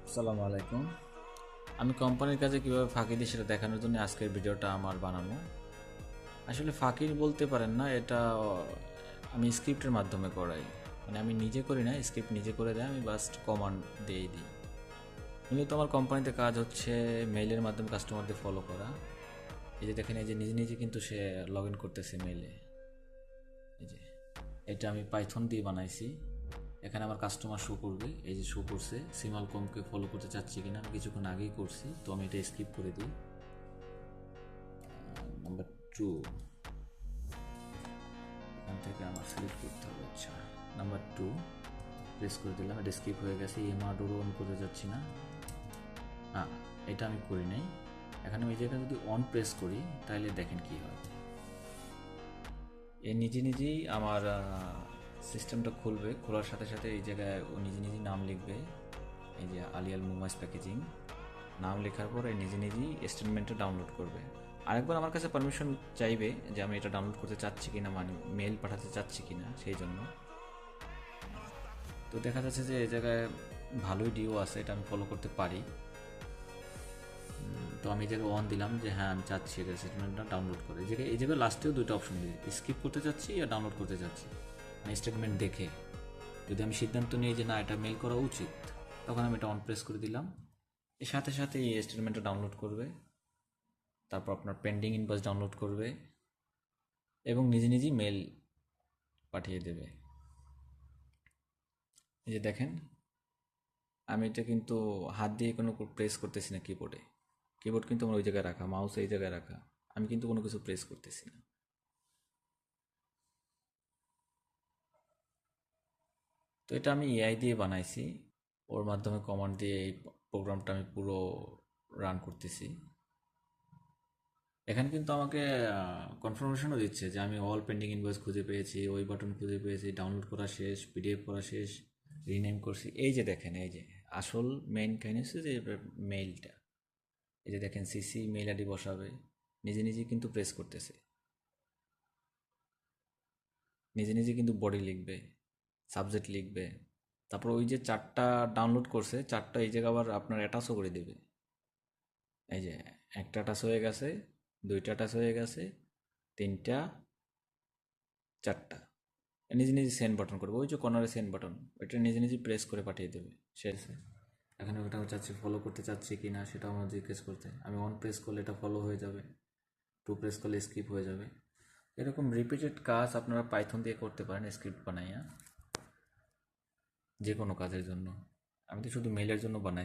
আসসালামু আলাইকুম। আমি কোম্পানির কাজে কীভাবে ফাঁকি দিই সেটা দেখানোর জন্য আজকের ভিডিওটা আমার বানানো। আসলে ফাঁকি বলতে পারেন না, এটা আমি স্ক্রিপ্টের মাধ্যমে করাই। মানে আমি নিজে করি না, স্ক্রিপ্ট নিজে করে দেয়, আমি জাস্ট কমান্ড দিয়েই দিই। মূলত আমার কোম্পানিতে কাজ হচ্ছে মেইলের মাধ্যমে কাস্টমারদের ফলো করা। এই যে দেখেন, এই যে নিজে নিজে কিন্তু সে লগ ইন করতেছে মেইলে। এই যে এটা আমি পাইথন দিয়ে বানাইছি। এখানে আমার কাস্টমার শো করবে, এই যে শো করছে। সিমালকমকে ফলো করতে চাচ্ছি কিনা আমি কিছুক্ষণ আগেই করছি, তো আমি এটা স্কিপ করে দিই। নাম্বার 2, এখান থেকে আমার সিলেক্ট করতে হবে। আচ্ছা, নাম্বার 2 প্রেস করে দিলাম, এটা স্কিপ হয়ে গেছে। এমআরডোরও অন করতে যাচ্ছি না, না এটা আমি করি নাই। এখানে আমি এই জায়গায় যদি অন প্রেস করি তাহলে দেখেন কি হয়। এ নিজে নিজেই আমার সিস্টেমটা খুলবে। খোলার সাথে সাথে এই জায়গায় ও নিজে নিজেই নাম লিখবে। এই যে আলিয়াল মুমাইস প্যাকেজিং নাম লেখার পরে নিজে নিজেই স্টেটমেন্টটা ডাউনলোড করবে। আরেকবার আমার কাছে পারমিশন চাইবে যে আমি এটা ডাউনলোড করতে চাচ্ছি কিনা, মানে মেল পাঠাতে চাচ্ছি কিনা, সেই জন্য। তো দেখা যাচ্ছে যে এই জায়গায় ভালোই ডিও আছে, এটা আমি ফলো করতে পারি। তো আমি এই জায়গায় অন দিলাম যে হ্যাঁ আমি চাচ্ছি এটা স্টেটমেন্টটা ডাউনলোড করে। এই জায়গায় লাস্টেও দুটো অপশন দিই, স্কিপ করতে চাচ্ছি আর ডাউনলোড করতে চাচ্ছি। মানে স্টেটমেন্ট দেখে যদি আমি সিদ্ধান্ত নিই যে না এটা মেল করা উচিত, তখন আমি এটা অন প্রেস করে দিলাম। এর সাথে সাথে এই স্টেটমেন্টটা ডাউনলোড করবে, তারপর আপনার পেন্ডিং ইনভয়েস ডাউনলোড করবে এবং নিজে নিজেই মেল পাঠিয়ে দেবে। এই যে দেখেন, আমি এটা কিন্তু হাত দিয়ে কোনো প্রেস করতেছি না কিবোর্ডে। কিবোর্ড কিন্তু আমার ওই জায়গায় রাখা, মাউস এই জায়গায় রাখা, আমি কিন্তু কোনো কিছু প্রেস করতেছি না। তো এটা আমি এআই দিয়ে বানাইছি, ওর মাধ্যমে কমান্ড দিয়ে এই প্রোগ্রামটা আমি পুরো রান করতেছি। এখানে কিন্তু আমাকে কনফার্মেশনও দিচ্ছে যে আমি অল পেন্ডিং ইনভয়েস খুঁজে পেয়েছি, ওই বাটন খুঁজে পেয়েছি, ডাউনলোড করা শেষ, পিডিএফ করা শেষ, রিনেম করছি। এই যে দেখেন, এই যে আসল মেইন কাহিনী হচ্ছে যে মেইলটা। এই যে দেখেন সিসি মেইল আইডি বসাবে, নিজে নিজে কিন্তু প্রেস করতেছে, নিজে নিজে কিন্তু বডি লিখবে, সাবজেক্ট লিখবে। তারপর ওই যে চারটা ডাউনলোড করছে, চারটা এই জায়গা আবার আপনার অ্যাটাচও করে দেবে। এই যে একটা টাচ হয়ে গেছে, দুইটা টাচ হয়ে গেছে, তিনটা, চারটা। নিজে নিজে সেন্ড বাটন করবে, ওই যে কর্নারে সেন্ড বাটন, ওইটা নিজে নিজে প্রেস করে পাঠিয়ে দেবে। শেষ। এখানে ওটা চাচ্ছি ফলো করতে চাচ্ছি কি না সেটাও আমার জিজ্ঞেস করতে, আমি অন প্রেস করলে এটা ফলো হয়ে যাবে, টু প্রেস করলে স্কিপ হয়ে যাবে। এরকম রিপিটেড কাজ আপনারা পাইথন দিয়ে করতে পারেন স্ক্রিপ্ট বানাইয়া, যে কোনো কাজের জন্য। আমি তো শুধু মেলের জন্য বানাই।